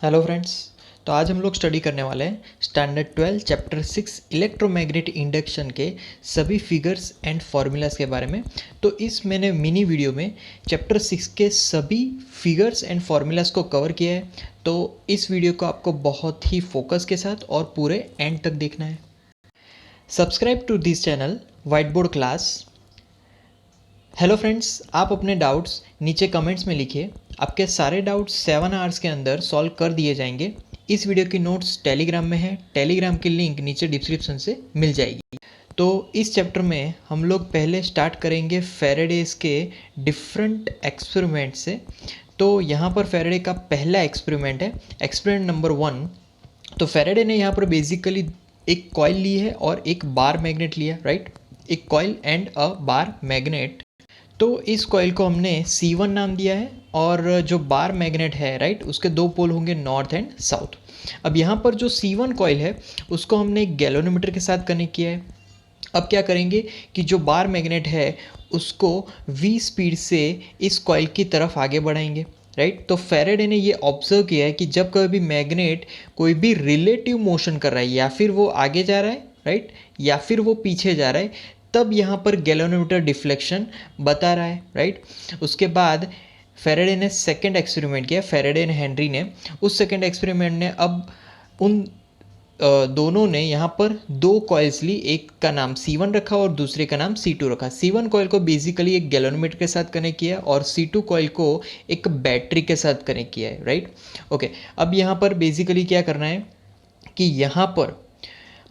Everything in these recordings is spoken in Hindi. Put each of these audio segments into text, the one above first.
Hello friends. तो आज हम लोग स्टडी करने वाले हैं स्टैंडर्ड 12 चैप्टर 6 इलेक्ट्रोमैग्नेटिक इंडक्शन के सभी फिगर्स एंड फार्मूलाज के बारे में। तो इस मैंने मिनी वीडियो में चैप्टर 6 के सभी फिगर्स एंड फार्मूलाज को कवर किया है। तो इस वीडियो को आपको बहुत ही फोकस के साथ और पूरे एंड तक देखना है। Subscribe to this channel white board class. Hello friends, आप अपने डाउट्स नीचे कमेंट्स में लिखिए। आपके सारे डाउट्स 7 आवर्स के अंदर सॉल्व कर दिए जाएंगे। इस वीडियो की नोट्स टेलीग्राम में है, टेलीग्राम की लिंक नीचे डिस्क्रिप्शन से मिल जाएगी। तो इस चैप्टर में हम लोग पहले स्टार्ट करेंगे फैराडेज के डिफरेंट एक्सपेरिमेंट से। तो यहाँ पर फैराडे का पहला एक्सपेरिमेंट है, एक्सपेरिमेंट नंबर 1। तो फैराडे ने यहाँ पर बेसिकली एक कॉइल ली है और एक बार मैग्नेट लिया, राइट। एक coil and a bar magnet. तो इस कॉइल को हमने C1 नाम दिया है और जो बार मैग्नेट है, राइट, उसके दो पोल होंगे नॉर्थ एंड साउथ। अब यहाँ पर जो C1 कॉइल है उसको हमने एक गैल्वेनोमीटर के साथ कनेक्ट किया है। अब क्या करेंगे कि जो बार मैग्नेट है उसको V स्पीड से इस कॉइल की तरफ आगे बढ़ाएंगे, राइट। तो फैराडे ने ये ऑब्जर्व किया है कि जब कभी मैग्नेट कोई भी रिलेटिव मोशन कर रहा है, या फिर वो आगे जा रहा है, राइट, या फिर वो पीछे जा रहा है, तब यहाँ पर गैल्वेनोमीटर डिफ्लेक्शन बता रहा है, राइट। उसके बाद फैराडे ने सेकंड एक्सपेरिमेंट किया, फैराडे एंड हेनरी ने। उस सेकंड एक्सपेरिमेंट ने अब उन दोनों ने यहाँ पर दो कॉइल्स ली, एक का नाम C1 रखा और दूसरे का नाम C2 रखा। C1 कॉइल को बेसिकली एक गैल्वेनोमीटर के साथ कनेक्ट किया और C2 कॉइल को एक बैटरी के साथ कनेक्ट किया है, राइट। ओके, अब यहाँ पर बेसिकली क्या करना है कि यहाँ पर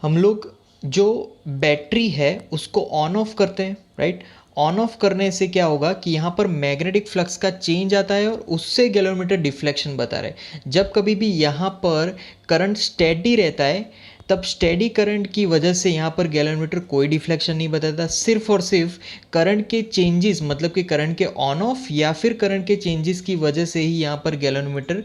हम लोग जो बैटरी है उसको ऑन ऑफ करते हैं, राइट। ऑन ऑफ करने से क्या होगा कि यहाँ पर मैग्नेटिक फ्लक्स का चेंज आता है और उससे गैल्वेनोमीटर डिफ्लेक्शन बता रहे हैं। जब कभी भी यहाँ पर करंट स्टेडी रहता है तब स्टेडी करंट की वजह से यहाँ पर गैल्वेनोमीटर कोई डिफ्लेक्शन नहीं बताता। सिर्फ और सिर्फ करंट के चेंजेस, मतलब कि करंट के ऑन ऑफ या फिर करंट के चेंजेस की वजह से ही यहाँ पर गैल्वेनोमीटर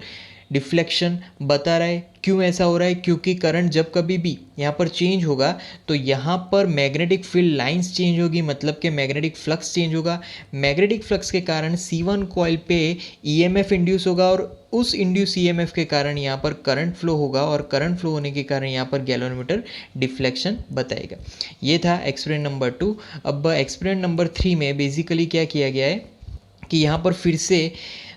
डिफ्लेक्शन बता रहा है। क्यों ऐसा हो रहा है? क्योंकि करंट जब कभी भी यहाँ पर चेंज होगा तो यहाँ पर मैग्नेटिक फील्ड लाइंस चेंज होगी, मतलब कि मैग्नेटिक फ्लक्स चेंज होगा। मैग्नेटिक फ्लक्स के कारण C1 कॉइल पे EMF इंड्यूस होगा और उस इंड्यूस EMF के कारण यहाँ पर करंट फ्लो होगा और करंट फ्लो होने के कारण यहाँ पर गैल्वेनोमीटर डिफ्लेक्शन बताएगा। ये था एक्सपेरिमेंट नंबर 2। अब एक्सपेरिमेंट नंबर 3 में बेसिकली क्या किया गया है कि यहाँ पर फिर से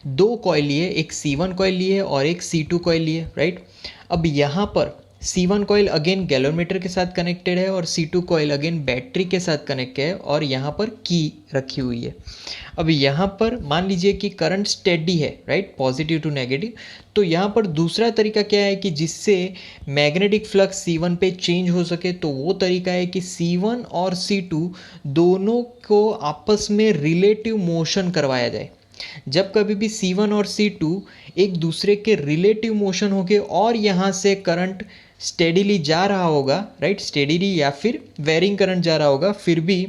दो कॉइल लिए, एक C1 कॉइल लिए और एक C2 कॉइल लिए, राइट। अब यहाँ पर C1 कॉइल अगेन गैल्वेनोमीटर के साथ कनेक्टेड है और C2 कॉइल अगेन बैटरी के साथ कनेक्टेड है और यहाँ पर की रखी हुई है। अब यहाँ पर मान लीजिए कि करंट स्टेडी है, राइट, पॉजिटिव टू नेगेटिव। तो यहाँ पर दूसरा तरीका क्या है कि जिससे मैग्नेटिक फ्लक्स C1 पे चेंज हो सके, तो वो तरीका है कि C1 और C2 दोनों को आपस में रिलेटिव मोशन करवाया जाए। जब कभी भी C1 और C2 एक दूसरे के रिलेटिव मोशन होके और यहाँ से करंट स्टेडीली जा रहा होगा, राइट, स्टेडीली या फिर वेरिंग करंट जा रहा होगा, फिर भी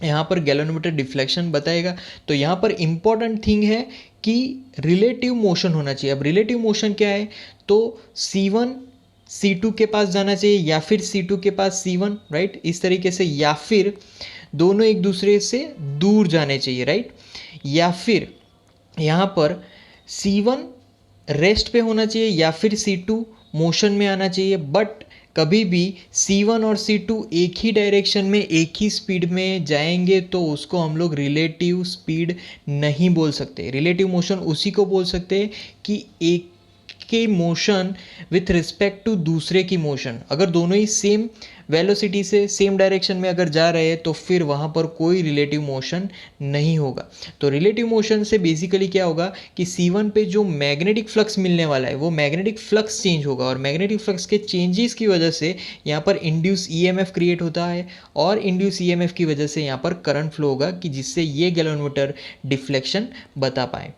यहाँ पर गैल्वेनोमीटर डिफ्लेक्शन बताएगा। तो यहाँ पर इम्पॉर्टेंट थिंग है कि रिलेटिव मोशन होना चाहिए। अब रिलेटिव मोशन क्या है? तो C1 C2 के पास जाना चाहिए या फिर C2 के पास C1, राइट, इस तरीके से, या फिर दोनों एक दूसरे से दूर जाने चाहिए, राइट, या फिर यहाँ पर C1 रेस्ट पे होना चाहिए या फिर C2 मोशन में आना चाहिए। बट कभी भी C1 और C2 एक ही डायरेक्शन में एक ही स्पीड में जाएंगे तो उसको हम लोग रिलेटिव स्पीड नहीं बोल सकते। रिलेटिव मोशन उसी को बोल सकते हैं कि एक के मोशन विथ रिस्पेक्ट टू दूसरे की मोशन। अगर दोनों ही सेम वेलोसिटी से सेम डायरेक्शन में अगर जा रहे हैं तो फिर वहाँ पर कोई रिलेटिव मोशन नहीं होगा। तो रिलेटिव मोशन से बेसिकली क्या होगा कि C1 पे जो मैग्नेटिक फ्लक्स मिलने वाला है वो मैग्नेटिक फ्लक्स चेंज होगा और मैग्नेटिक फ्लक्स के चेंजेस की वजह से यहाँ पर इंड्यूस EMF क्रिएट होता है और इंड्यूस EMF की वजह से यहाँ पर करंट फ्लो होगा कि जिससे ये गैल्वेनोमीटर डिफ्लेक्शन बता पाए,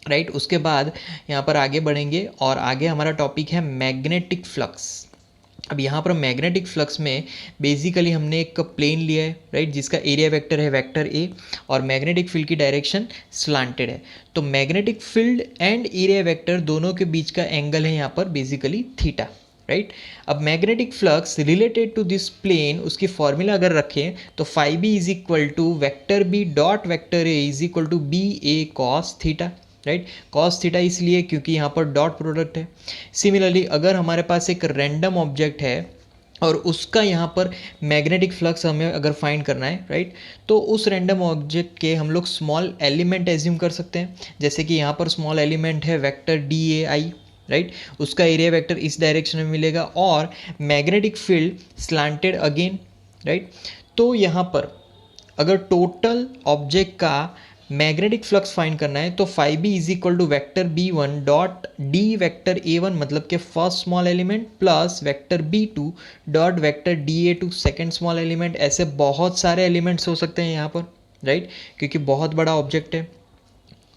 राइट। उसके बाद यहाँ पर आगे बढ़ेंगे और आगे हमारा टॉपिक है मैग्नेटिक फ्लक्स। अब यहाँ पर मैग्नेटिक फ्लक्स में बेसिकली हमने एक प्लेन लिया है, राइट, जिसका एरिया वेक्टर है वेक्टर A और मैग्नेटिक फील्ड की डायरेक्शन स्लांटेड है। तो magnetic field and area vector दोनों के बीच का एंगल है यहाँ पर बेसिकली थीटा, राइट। अब magnetic flux related to this plane, उसकी फॉर्मूला अगर रखें तो phi b is equal to vector B dot vector A is equal to BA cos theta, right. Cos theta इसलिए क्योंकि यहाँ पर डॉट प्रोडक्ट है। सिमिलरली अगर हमारे पास एक रैंडम ऑब्जेक्ट है और उसका यहाँ पर मैग्नेटिक फ्लक्स हमें अगर फाइंड करना है, राइट, तो उस रैंडम ऑब्जेक्ट के हम लोग स्मॉल एलिमेंट एज्यूम कर सकते हैं। जैसे कि यहाँ पर स्मॉल एलिमेंट है vector D A I, right, उसका एरिया वेक्टर इस डायरेक्शन में मिलेगा और magnetic field slanted again, right. तो यहाँ पर अगर टोटल ऑब्जेक्ट का मैग्नेटिक फ्लक्स फाइंड करना है तो phi B is equal to vector B one dot D vector A one मतलब के first small element plus vector B two dot vector D A two second small element. ऐसे बहुत सारे एलिमेंट्स हो सकते हैं यहाँ पर, राइट, क्योंकि बहुत बड़ा ऑब्जेक्ट है।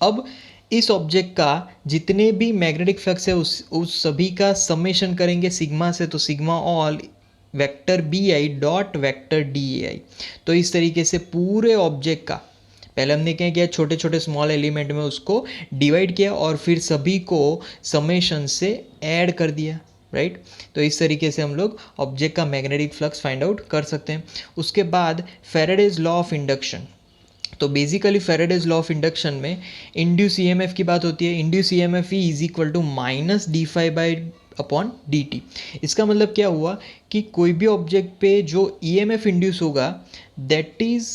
अब इस ऑब्जेक्ट का जितने भी मैग्नेटिक फ्लक्स है उस सभी का समेशन करेंगे सिग्मा से, तो sigma all vector B I dot vector D A I. तो इस तरीके से पूरे ऑब्जेक्ट का पहले हमने क्या किया, छोटे छोटे स्मॉल एलिमेंट में उसको डिवाइड किया और फिर सभी को समेशन से ऐड कर दिया, राइट। तो इस तरीके से हम लोग ऑब्जेक्ट का मैग्नेटिक फ्लक्स फाइंड आउट कर सकते हैं। उसके बाद फैराडेज लॉ ऑफ इंडक्शन। तो basically Faraday's law of induction में इंड्यूस ईएमएफ की बात होती है। Induce EMF is equal to minus D phi by upon D T. इसका मतलब क्या हुआ कि कोई भी ऑब्जेक्ट पे जो ईएमएफ इंड्यूस होगा that is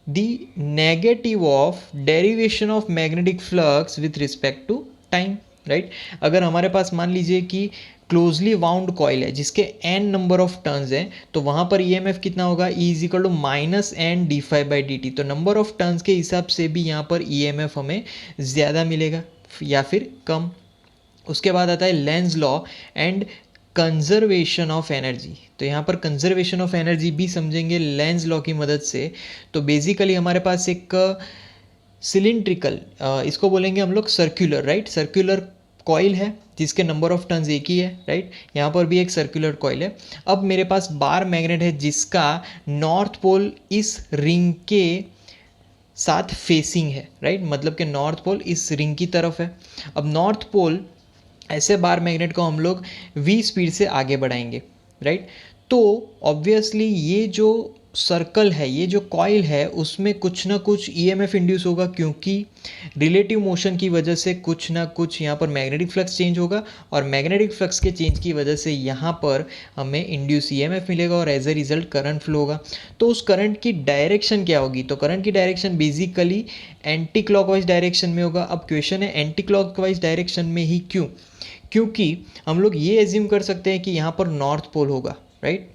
the negative of derivation of magnetic flux with respect to time, right. अगर हमारे पास मान लीजिए कि क्लोजली वाउंड कॉइल है जिसके n नंबर ऑफ टर्न्स हैं, तो वहाँ पर ईएमएफ कितना होगा, E is equal to minus N D phi by D T. तो नंबर ऑफ टर्न्स के हिसाब से भी यहाँ पर ईएमएफ हमें ज़्यादा मिलेगा या फिर कम। उसके बाद आता है Lenz law and conservation of energy. तो यहाँ पर कंजर्वेशन ऑफ एनर्जी भी समझेंगे लेंज लॉ की मदद से। तो बेसिकली हमारे पास एक सिलिंड्रिकल, इसको बोलेंगे हम लोग सर्कुलर, राइट, सर्कुलर कॉइल है जिसके नंबर ऑफ टर्न्स एक ही है, राइट। यहाँ पर भी एक सर्कुलर कॉइल है। अब मेरे पास बार मैग्नेट है जिसका नॉर्थ पोल इस रिंग के साथ फेसिंग है, राइट, मतलब कि नॉर्थ पोल इस रिंग की तरफ है। अब नॉर्थ पोल ऐसे बार मैग्नेट को हम लोग v स्पीड से आगे बढ़ाएंगे, राइट। तो ऑब्वियसली ये जो सर्कल है, ये जो कॉइल है, उसमें कुछ ना कुछ ईएमएफ इंड्यूस होगा क्योंकि रिलेटिव मोशन की वजह से कुछ ना कुछ यहाँ पर मैग्नेटिक फ्लक्स चेंज होगा और मैग्नेटिक फ्लक्स के चेंज की वजह से यहाँ पर हमें इंड्यूस ईएमएफ मिलेगा और as a result current flow होगा। तो उस करंट की डायरेक्शन क्या होगी, तो करंट की direction basically anti clockwise direction में होगा। अब क्वेश्चन है एंटी क्लॉकवाइज डायरेक्शन में ही क्यों, क्योंकि हम लोग ये एज्यूम कर सकते हैं कि यहाँ पर नॉर्थ पोल होगा, राइट।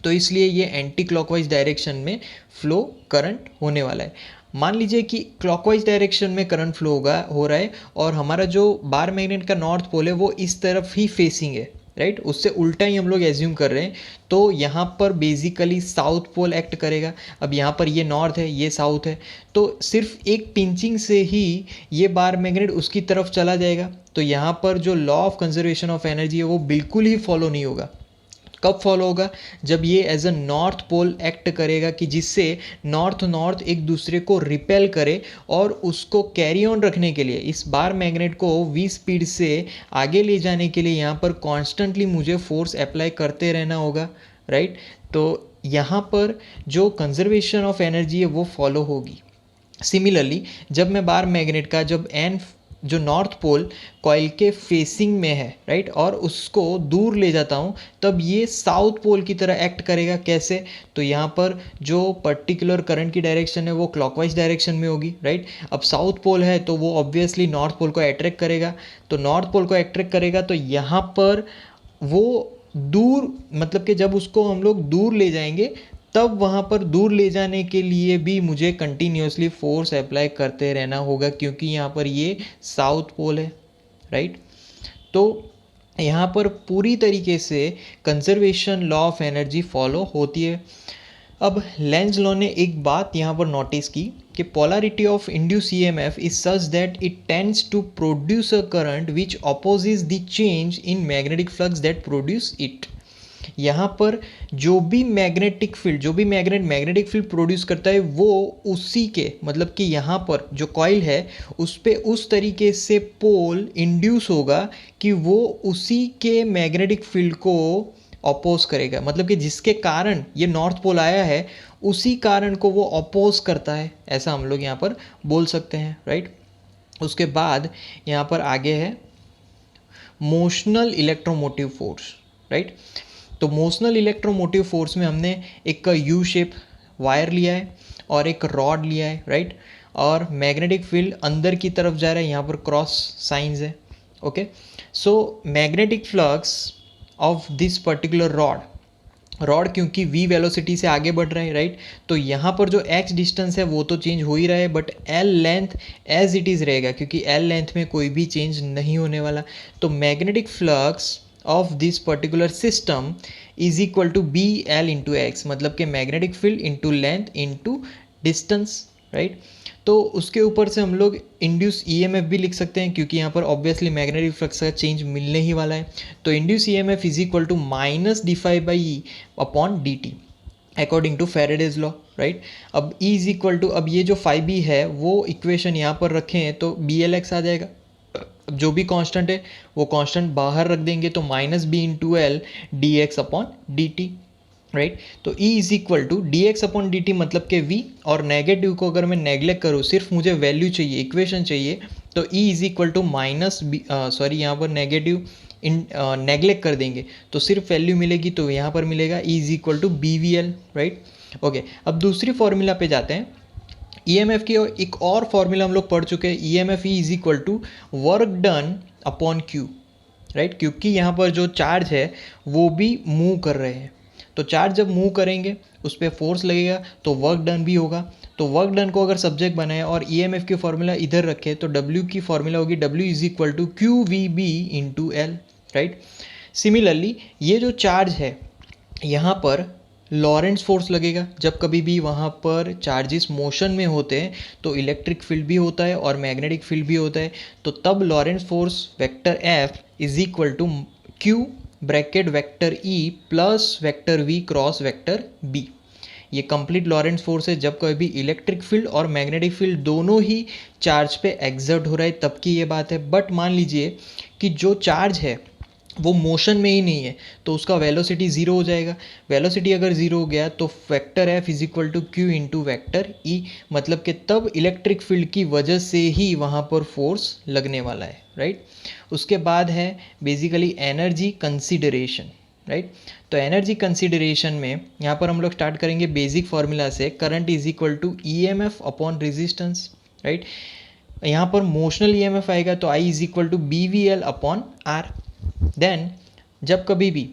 तो इसलिए ये एंटी क्लॉकवाइज डायरेक्शन में फ्लो करंट होने वाला है। मान लीजिए कि क्लॉकवाइज डायरेक्शन में करंट फ्लो हो रहा है और हमारा जो बार मैग्नेट का नॉर्थ पोल है वो इस तरफ ही फेसिंग है, राइट, उससे उल्टा ही हम लोग एज्यूम कर रहे हैं। तो यहाँ पर बेसिकली साउथ पोल एक्ट करेगा। अब यहाँ पर ये नॉर्थ है, ये साउथ है, तो सिर्फ एक पिंचिंग से ही ये बार मैग्नेट उसकी तरफ चला जाएगा। तो यहाँ पर जो law of conservation of energy है वो बिल्कुल ही फॉलो नहीं होगा। कब फॉलो होगा, जब ये as a north pole act करेगा कि जिससे नॉर्थ नॉर्थ एक दूसरे को रिपेल करे और उसको कैरी ऑन रखने के लिए इस बार मैग्नेट को v स्पीड से आगे ले जाने के लिए यहाँ पर कॉन्स्टेंटली मुझे फोर्स अप्लाई करते रहना होगा, राइट। तो यहाँ पर जो कंजर्वेशन ऑफ एनर्जी है वो फॉलो होगी। सिमिलरली जब मैं बार मैग्नेट का जब एन जो नॉर्थ पोल कॉइल के फेसिंग में है, राइट, और उसको दूर ले जाता हूँ, तब ये साउथ पोल की तरह एक्ट करेगा। कैसे, तो यहाँ पर जो पर्टिकुलर करंट की डायरेक्शन है वो क्लॉकवाइज डायरेक्शन में होगी, राइट। अब साउथ पोल है तो वो ऑब्वियसली नॉर्थ पोल को अट्रैक्ट करेगा। तो नॉर्थ पोल को अट्रैक्ट करेगा तो यहाँ पर वो दूर, मतलब कि जब उसको हम लोग दूर ले जाएंगे तब वहाँ पर दूर ले जाने के लिए भी मुझे कंटिन्यूसली फोर्स अप्लाई करते रहना होगा क्योंकि यहाँ पर ये साउथ पोल है, राइट। तो यहाँ पर पूरी तरीके से conservation law of energy follow होती है। अब लेंज लॉ ने एक बात यहाँ पर नोटिस की कि polarity of induce EMF is such that it tends to produce a current which opposes the change in magnetic flux that produce it. यहाँ पर जो भी मैग्नेटिक फील्ड, जो भी मैग्नेटिक फील्ड प्रोड्यूस करता है वो उसी के, मतलब कि यहाँ पर जो कॉइल है उस पे उस तरीके से पोल इंड्यूस होगा कि वो उसी के मैग्नेटिक फील्ड को अपोज करेगा, मतलब कि जिसके कारण ये नॉर्थ पोल आया है उसी कारण को वो अपोज करता है, ऐसा हम लोग यहाँ पर बोल सकते हैं, राइट। उसके बाद यहाँ पर आगे है मोशनल इलेक्ट्रोमोटिव फोर्स, राइट। तो मोशनल इलेक्ट्रोमोटिव फोर्स में हमने एक यू शेप वायर लिया है और एक रॉड लिया है, राइट। और मैग्नेटिक फील्ड अंदर की तरफ जा रहा है, यहाँ पर क्रॉस साइंस है, okay. So magnetic flux of this particular rod क्योंकि v वेलोसिटी से आगे बढ़ रहा है, राइट। तो यहाँ पर जो x डिस्टेंस है वो तो चेंज हो ही रहा है, but l length as it is रहेगा क्योंकि l लेंथ में कोई भी चेंज नहीं होने वाला। तो magnetic flux of this particular system is equal to B L into X, मतलब कि magnetic field into length into distance, right. तो उसके ऊपर से हम लोग इंड्यूस ईएमएफ भी लिख सकते हैं क्योंकि यहाँ पर ऑब्वियसली मैग्नेटिक फ्लक्स का चेंज मिलने ही वाला है। तो induce EMF is equal to minus D phi by E upon D T according to Faraday's law, right. अब ई इज इक्वल टू, अब ये जो फाई बी है वो इक्वेशन यहाँ पर रखें हैं तो बी एल एक्स आ जाएगा। अब जो भी कांस्टेंट है वो कांस्टेंट बाहर रख देंगे तो minus B into L D X upon D T, right. तो E is equal to D X upon D T, मतलब कि V, और नेगेटिव को अगर मैं नेग्लेक्ट करूँ, सिर्फ मुझे वैल्यू चाहिए, इक्वेशन चाहिए, तो E is equal to minus B, sorry यहाँ पर नेगेटिव इन नेग्लेक्ट कर देंगे तो सिर्फ वैल्यू मिलेगी, तो यहाँ पर मिलेगा E is equal to B V L, right. Okay, अब दूसरी फॉर्मूला पे जाते हैं। EMF की एक और फॉर्मूला हम लोग पढ़ चुके हैं, EMF E is equal to work done upon Q, right. क्योंकि यहाँ पर जो चार्ज है वो भी मूव कर रहे हैं, तो चार्ज जब मूव करेंगे उस पर फोर्स लगेगा तो वर्क डन भी होगा। तो वर्क डन को अगर सब्जेक्ट बनाए और ईएमएफ की फॉर्मूला इधर रखे तो डब्ल्यू की फॉर्मूला होगी W is equal to Q V B into L, right. Similarly ये जो चार्ज है यहाँ पर लॉरेंट्ज फोर्स लगेगा, जब कभी भी वहाँ पर चार्जेस मोशन में होते हैं तो इलेक्ट्रिक फील्ड भी होता है और मैग्नेटिक फील्ड भी होता है, तो तब Lorentz force vector F is equal to q bracket vector E plus vector v cross vector B. ये कंप्लीट लॉरेंट्ज फोर्स है जब कभी भी इलेक्ट्रिक फील्ड और मैग्नेटिक फील्ड दोनों ही चार्ज पे एक्सर्ट हो रहा है तब की ये बात है। बट मान लीजिए कि जो चार्ज है वो मोशन में ही नहीं है तो उसका वेलोसिटी ज़ीरो हो जाएगा। वेलोसिटी अगर ज़ीरो हो गया तो vector F is equal to Q into vector E, मतलब कि तब इलेक्ट्रिक फील्ड की वजह से ही वहाँ पर फोर्स लगने वाला है, राइट। उसके बाद है बेसिकली एनर्जी कंसिडरेशन, राइट। तो एनर्जी कंसिडरेशन में यहाँ पर हम लोग स्टार्ट करेंगे बेसिक फार्मूला से, current is equal to E M F upon resistance, right. यहाँ पर मोशनल ई एम एफ आएगा तो I is equal to B V L upon R. Then जब कभी भी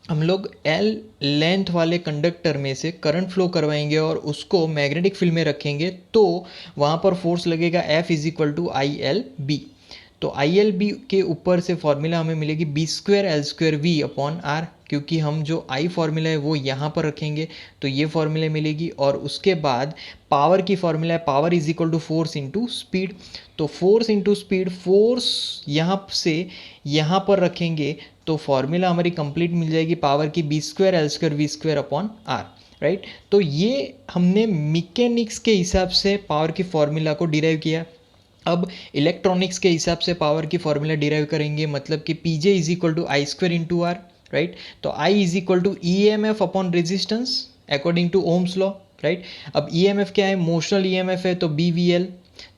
हम लोग L लेंथ वाले कंडक्टर में से करंट फ्लो करवाएंगे और उसको मैग्नेटिक फील्ड में रखेंगे तो वहाँ पर फोर्स लगेगा F is equal to I L B. तो आई एल बी के ऊपर से फॉर्मूला हमें मिलेगी B square L square V upon R, क्योंकि हम जो आई फॉर्मूला है वो यहाँ पर रखेंगे तो ये फॉर्मूला मिलेगी। और उसके बाद पावर की फॉर्मूला है power is equal to force into speed. तो फोर्स इंटू स्पीड, फोर्स यहाँ से यहाँ पर रखेंगे तो फॉर्मूला हमारी कंप्लीट मिल जाएगी पावर की B square L square V square upon R, right. तो ये हमने मैकेनिक्स के हिसाब से पावर की फॉर्मूला को डिराइव किया। अब इलेक्ट्रॉनिक्स के हिसाब से पावर की फॉर्मूला डिराइव करेंगे, मतलब कि P J is equal to I square into R, right. तो I is equal to E M F upon resistance according to Ohm's law, right. अब ई एम एफ क्या है, मोशनल ई एम एफ है तो बी वी एल,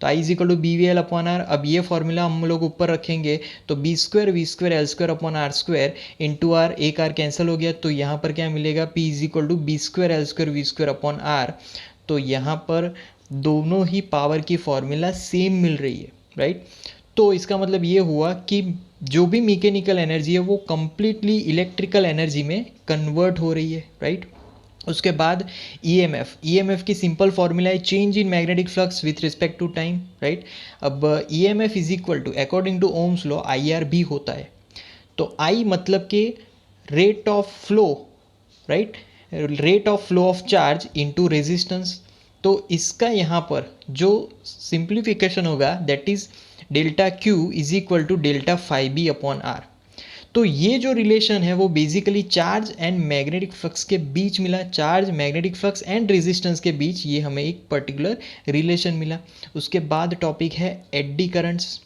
तो I is equal to B V L upon R. अब ये फॉर्मूला हम लोग ऊपर रखेंगे तो B square V square L square upon R square into R, एक आर कैंसिल हो गया तो यहाँ पर क्या मिलेगा, P is equal to B square L square V square upon R. तो यहाँ पर दोनों ही पावर की फॉर्मूला सेम मिल रही है, राइट। तो इसका मतलब ये हुआ कि जो भी मैकेनिकल एनर्जी है वो कंप्लीटली इलेक्ट्रिकल एनर्जी में कन्वर्ट हो रही है, राइट। उसके बाद ईएमएफ की सिंपल फॉर्मूला है change in magnetic flux with respect to time, right. अब EMF is equal to according to Ohm's law I R B होता है। तो आई मतलब कि rate of flow, right, rate of flow of charge into resistance. तो इसका यहाँ पर जो सिंप्लीफिकेशन होगा that is delta Q is equal to delta phi B upon R. तो ये जो रिलेशन है वो basically charge and magnetic flux के बीच मिला, charge magnetic flux and resistance के बीच ये हमें एक पर्टिकुलर रिलेशन मिला। उसके बाद टॉपिक है एडी करंट्स।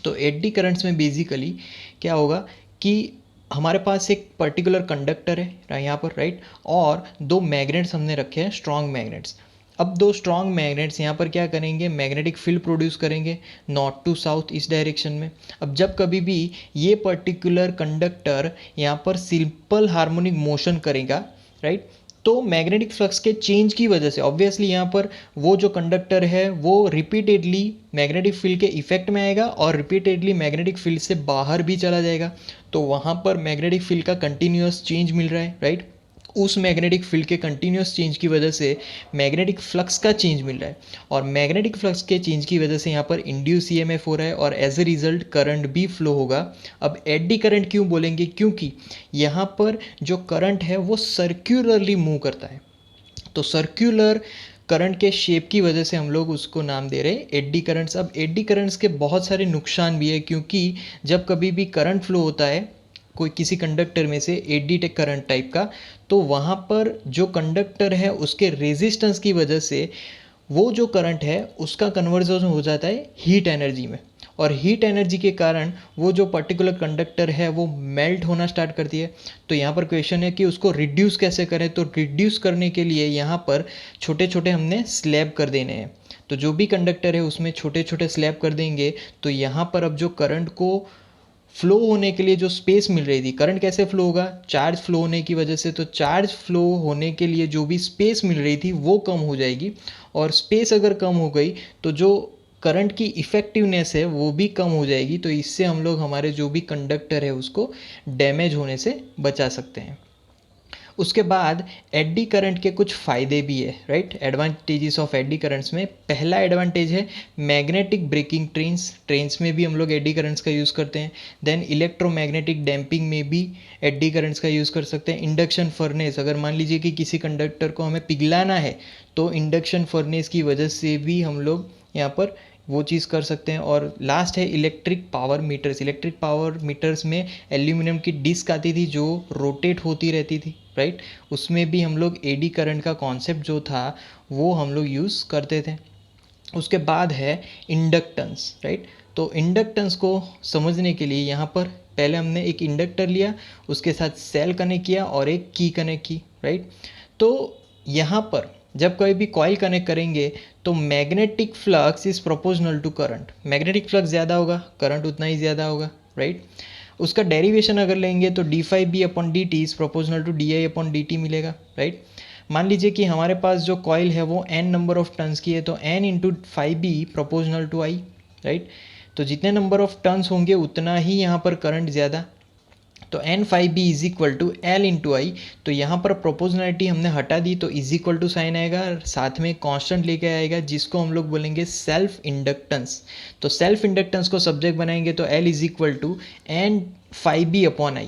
तो एडी करंट्स में बेसिकली क्या होगा कि हमारे पास एक पर्टिकुलर कंडक्टर है यहाँ पर, राइट, और दो मैग्नेट्स हमने रखे हैं, स्ट्रॉन्ग मैग्नेट्स। अब दो स्ट्रॉन्ग मैग्नेट्स यहाँ पर क्या करेंगे, मैग्नेटिक फील्ड प्रोड्यूस करेंगे नॉर्थ टू साउथ इस डायरेक्शन में। अब जब कभी भी ये पर्टिकुलर कंडक्टर यहाँ पर सिंपल हार्मोनिक मोशन करेगा, राइट, तो मैग्नेटिक फ्लक्स के चेंज की वजह से ऑब्वियसली यहाँ पर वो जो कंडक्टर है वो रिपीटेडली मैग्नेटिक फील्ड के इफेक्ट में आएगा और रिपीटेडली मैग्नेटिक फील्ड से बाहर भी चला जाएगा। तो वहाँ पर मैग्नेटिक फील्ड का कंटिन्यूस चेंज मिल रहा है, राइट। उस मैग्नेटिक फील्ड के कंटिन्यूस चेंज की वजह से मैग्नेटिक फ्लक्स का चेंज मिल रहा है और मैग्नेटिक फ्लक्स के चेंज की वजह से यहाँ पर इंड्यूस ईएमएफ हो रहा है और एज ए रिजल्ट करंट भी फ्लो होगा। अब एडी करंट क्यों बोलेंगे, क्योंकि यहाँ पर जो करंट है वो सर्क्यूलरली मूव करता है। तो सर्क्यूलर करंट के शेप की वजह से हम लोग उसको नाम दे रहे हैं एडी करंट्स। अब एडी करंट्स के बहुत सारे नुकसान भी है, क्योंकि जब कभी भी करंट फ्लो होता है कोई किसी कंडक्टर में से एडी टेक करंट टाइप का, तो वहाँ पर जो कंडक्टर है उसके रेजिस्टेंस की वजह से वो जो करंट है उसका कन्वर्जन हो जाता है हीट एनर्जी में और हीट एनर्जी के कारण वो जो पर्टिकुलर कंडक्टर है वो मेल्ट होना स्टार्ट करती है। तो यहाँ पर क्वेश्चन है कि उसको रिड्यूस कैसे करें। तो रिड्यूस करने के लिए यहाँ पर छोटे छोटे हमने स्लैब कर देने हैं। तो जो भी कंडक्टर है उसमें छोटे छोटे स्लैब कर देंगे तो यहाँ पर अब जो करंट को फ्लो होने के लिए जो स्पेस मिल रही थी, करंट कैसे फ्लो होगा, चार्ज फ्लो होने की वजह से, तो चार्ज फ्लो होने के लिए जो भी स्पेस मिल रही थी वो कम हो जाएगी और स्पेस अगर कम हो गई तो जो करंट की इफ़ेक्टिवनेस है वो भी कम हो जाएगी। तो इससे हम लोग हमारे जो भी कंडक्टर है उसको डैमेज होने से बचा सकते हैं। उसके बाद एडी करंट के कुछ फ़ायदे भी है, right. Advantages of eddy currents में पहला एडवांटेज है मैग्नेटिक ब्रेकिंग ट्रेन्स में भी हम लोग एडी करंट्स का यूज़ करते हैं। देन इलेक्ट्रोमैग्नेटिक डैम्पिंग में भी एडी करंट्स का यूज़ कर सकते हैं। इंडक्शन फर्नेस, अगर मान लीजिए कि किसी कंडक्टर को हमें पिघलाना है तो इंडक्शन फर्नेस की वजह से भी हम लोग यहाँ पर वो चीज़ कर सकते हैं। और लास्ट है electric power meters. Electric power meters में एल्यूमिनियम की डिस्क आती थी जो रोटेट होती रहती थी, राइट। उसमें भी हम लोग एडी करंट का कॉन्सेप्ट जो था वो हम लोग यूज़ करते थे। उसके बाद है इंडक्टेंस, राइट। तो इंडक्टेंस को समझने के लिए यहाँ पर पहले हमने एक इंडक्टर लिया, उसके साथ सेल कनेक्ट किया और एक की कनेक्ट की, राइट। तो यहाँ पर जब कभी भी कॉइल कनेक्ट करेंगे तो magnetic flux is proportional to current. Magnetic flux ज़्यादा होगा, करंट उतना ही ज़्यादा होगा, राइट। उसका डेरिवेशन अगर लेंगे तो d∅b/dt is proportional to di/dt मिलेगा, राइट। मान लीजिए कि हमारे पास जो कॉइल है वो n नंबर ऑफ टर्न्स की है तो n into φb proportional to i, right. तो जितने नंबर ऑफ टर्न्स होंगे उतना ही यहाँ पर करंट ज़्यादा। तो n∅b is equal to L into I. तो यहाँ पर प्रोपोर्शनलिटी हमने हटा दी तो इज इक्वल टू साइन आएगा, साथ में कांस्टेंट लेके आएगा जिसको हम लोग बोलेंगे सेल्फ इंडक्टेंस। तो सेल्फ इंडक्टेंस को सब्जेक्ट बनाएंगे तो L is equal to n∅b/i,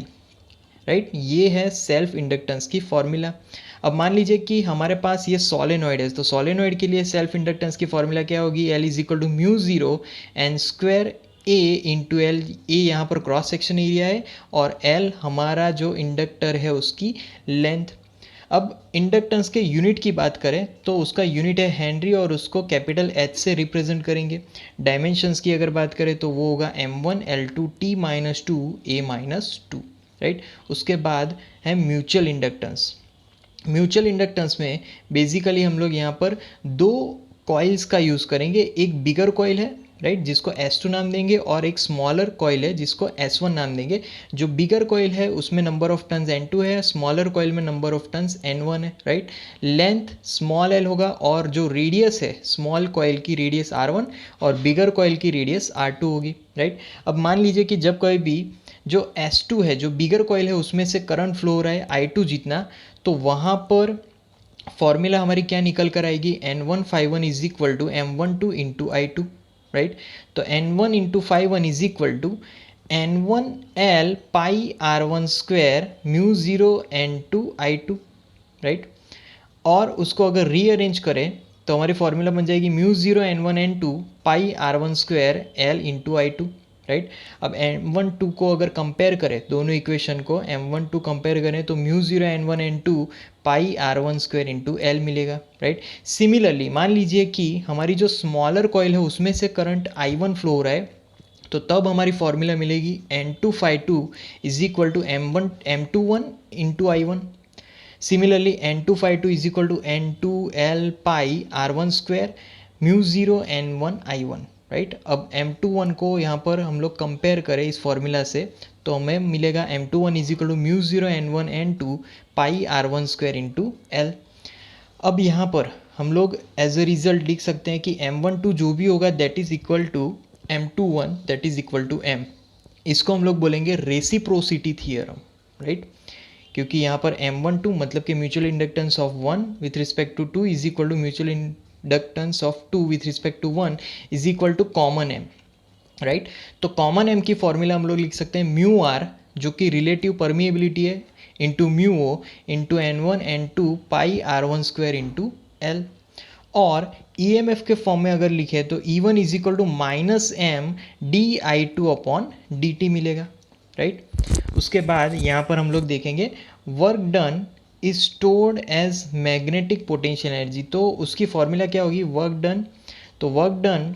right. ये है सेल्फ इंडक्टेंस की फॉर्मूला। अब मान लीजिए कि हमारे पास ये सोलेनॉइड है, तो सोलेनॉइड के लिए सेल्फ इंडक्टेंस की फॉर्मूला क्या होगी, L is equal to μ0 n² A into L. ए यहाँ पर क्रॉस सेक्शन एरिया है और L हमारा जो इंडक्टर है उसकी लेंथ। अब इंडक्टेंस के यूनिट की बात करें तो उसका यूनिट है हेनरी और उसको कैपिटल H से रिप्रेजेंट करेंगे। डायमेंशंस की अगर बात करें तो वो होगा m1 L2 T-2 A-2, right. उसके बाद है म्यूचुअल इंडक्टेंस। म्यूचुअल इंडक्टेंस में बेसिकली हम लोग यहाँ पर दो कॉइल्स का यूज़ करेंगे। एक बिगर कॉइल है, राइट, जिसको S2 नाम देंगे और एक स्मॉलर कॉइल है जिसको S1 नाम देंगे। जो बिगर कॉइल है उसमें नंबर ऑफ टर्न्स N2 है, स्मॉलर कॉइल में नंबर ऑफ टर्न्स N1 है, राइट। लेंथ स्मॉल l होगा और जो रेडियस है स्मॉल कॉइल की रेडियस R1 और बिगर कॉइल की रेडियस R2 होगी, राइट। अब मान लीजिए कि जब कोई भी जो S2 है जो बिगर कॉइल है उसमें से करंट फ्लो हो रहा है I2 जितना, तो वहाँ पर फॉर्मूला हमारी क्या निकल कर आएगी, N1∅1 is equal to M12 into I2, right. तो N1 into φ1 is equal to N1L pi R1² μ0 N2 I2, right. और उसको अगर रीअरेंज करें तो हमारी फॉर्मूला बन जाएगी μ0 N1 N2 पाई R1² L into I2, right. अब M12 को अगर कंपेयर करें, दोनों इक्वेशन को M12 कंपेयर करें तो μ0 N1 N2 पाई R1² इंटू L मिलेगा, राइट। सिमिलरली मान लीजिए कि हमारी जो स्मॉलर कॉइल है उसमें से करंट I1 फ्लो हो रहा है, तो तब हमारी फॉर्मूला मिलेगी N2 φ2 is equal to M21 into I1। Similarly N2 phi 2 is equal to N2L pi R1 square mu zero N1 I1, right. अब M21 को यहाँ पर हम लोग कंपेयर करें इस फॉर्मूला से तो हमें मिलेगा M21 is equal to mu zero N1 N2 pi R1 square into L। अब यहाँ पर हम लोग एज अ रिजल्ट लिख सकते हैं कि M12 जो भी होगा that is equal to M21 that is equal to M। इसको हम लोग बोलेंगे रेसिप्रोसिटी थियरम, राइट। क्योंकि यहाँ पर M12 मतलब कि mutual inductance of 1 with respect to 2 is equal to mutual inductance of 2 with respect to 1 is equal to common M, right. तो कॉमन M की फॉर्मूला हम लोग लिख सकते हैं म्यू आर जो कि रिलेटिव परमिएबिलिटी है into mu O into N1 N2 pi R1 square into L। और EMF के फॉर्म में अगर लिखे तो E1 is equal to minus M DI2 upon DT मिलेगा, राइट। उसके बाद यहाँ पर हम लोग देखेंगे work done is stored as magnetic potential energy. तो उसकी फॉर्मूला क्या होगी, वर्क डन, तो work done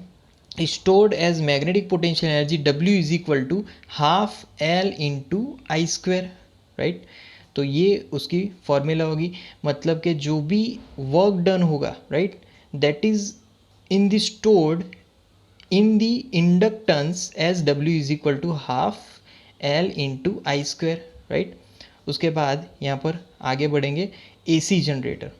stored as magnetic potential energy W is equal to half L into I square, right. तो ये उसकी फॉर्मूला होगी, मतलब कि जो भी वर्क डन होगा, right, that is in the stored in the inductance as W is equal to half L into I square, right. उसके बाद यहाँ पर आगे बढ़ेंगे AC जनरेटर।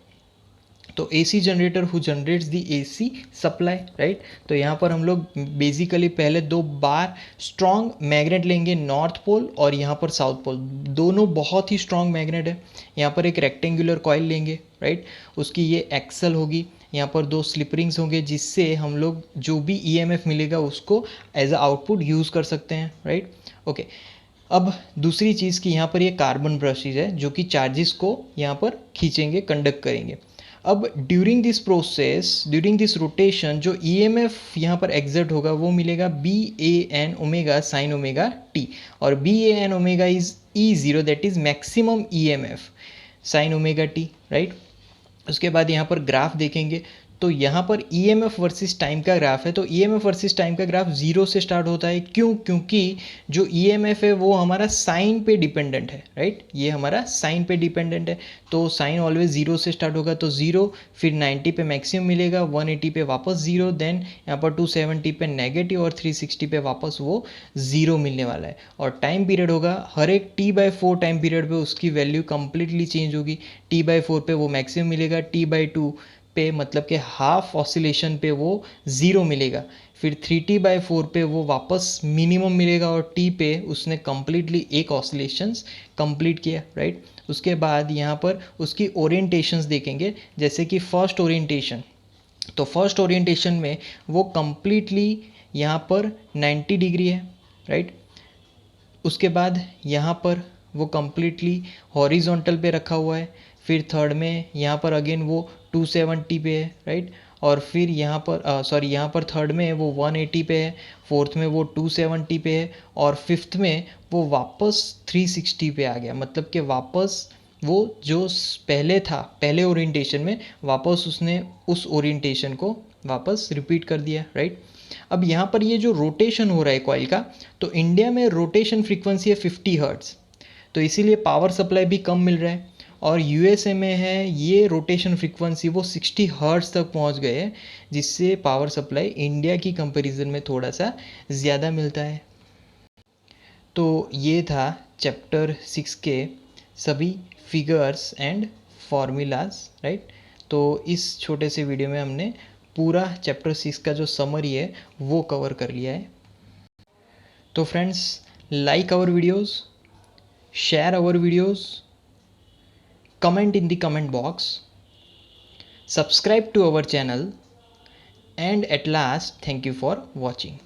तो AC generator who generates the AC supply, right. तो यहाँ पर हम लोग बेसिकली पहले दो बार स्ट्रॉन्ग मैग्नेट लेंगे, नॉर्थ पोल और यहाँ पर साउथ पोल, दोनों बहुत ही स्ट्रॉन्ग मैग्नेट है। यहाँ पर एक रेक्टेंगुलर कॉइल लेंगे, राइट, उसकी ये एक्सल होगी, यहाँ पर दो स्लिप रिंग्स होंगे जिससे हम लोग जो भी EMF मिलेगा उसको एज अ आउटपुट यूज़ कर सकते हैं, राइट। ओके, अब दूसरी चीज़ की यहाँ पर ये कार्बन ब्रशेज है जो कि चार्जेस को यहाँ पर खींचेंगे, कंडक्ट करेंगे। अब during this process, during this rotation जो EMF यहाँ पर एग्जर्ट होगा वो मिलेगा BAN omega sine omega T, और BAN omega is E0 that is maximum EMF sine omega T, right. उसके बाद यहाँ पर ग्राफ देखेंगे तो यहाँ पर EMF वर्सेस टाइम का ग्राफ है। तो EMF वर्सेस टाइम का ग्राफ 0 से स्टार्ट होता है, क्यों, क्योंकि जो EMF है वो हमारा साइन पे डिपेंडेंट है, राइट, ये हमारा साइन पे डिपेंडेंट है। तो साइन ऑलवेज 0 से स्टार्ट होगा, तो 0, फिर 90 पे मैक्सिमम मिलेगा, 180 पे वापस 0, देन यहाँ पर 270 पे नेगेटिव और 360 पे वापस वो 0 मिलने वाला है। और टाइम पीरियड होगा हर एक T/4 टाइम पीरियड पे उसकी वैल्यू कंप्लीटली चेंज होगी। T/4 पे वो मैक्सिमम मिलेगा, T/2 पे मतलब कि हाफ ऑसिलेशन पे वो 0 मिलेगा, फिर 3T/4 पे वो वापस मिनिमम मिलेगा और T पे उसने कम्प्लीटली एक ऑसिलेशंस कंप्लीट किया, राइट। उसके बाद यहाँ पर उसकी ओरिएंटेशंस देखेंगे, जैसे कि फर्स्ट ओरिएंटेशन, तो फर्स्ट ओरिएंटेशन में वो कम्प्लीटली यहाँ पर 90 डिग्री है, राइट। उसके बाद यहाँ पर वो कम्प्लीटली हॉरिजॉन्टल पे रखा हुआ है, फिर थर्ड में यहाँ पर अगेन वो 270 पे है, राइट। और फिर यहाँ पर यहाँ पर थर्ड में वो 180 पे है, फोर्थ में वो 270 पे है, और फिफ्थ में वो वापस 360 पे आ गया, मतलब कि वापस वो जो पहले था, पहले ओरिएंटेशन में वापस उसने उस ओरिएंटेशन को वापस रिपीट कर दिया, राइट। अब यहाँ पर ये जो रोटेशन हो रहा है कॉइल का, तो इंडिया में रोटेशन फ्रीक्वेंसी है 50 हर्ट्ज़, तो इसीलिए पावर सप्लाई भी कम मिल रहा है। और USA में है ये रोटेशन फ्रीक्वेंसी वो 60 हर्ट्ज़ तक पहुँच गए हैं, जिससे पावर सप्लाई इंडिया की कंपैरिजन में थोड़ा सा ज़्यादा मिलता है। तो ये था चैप्टर 6 के सभी फिगर्स एंड फार्मूलाज, राइट। तो इस छोटे से वीडियो में हमने पूरा चैप्टर 6 का जो समरी है वो कवर कर लिया है। तो friends, like our videos, share our videos, comment in the comment box, subscribe to our channel, and at last thank you for watching.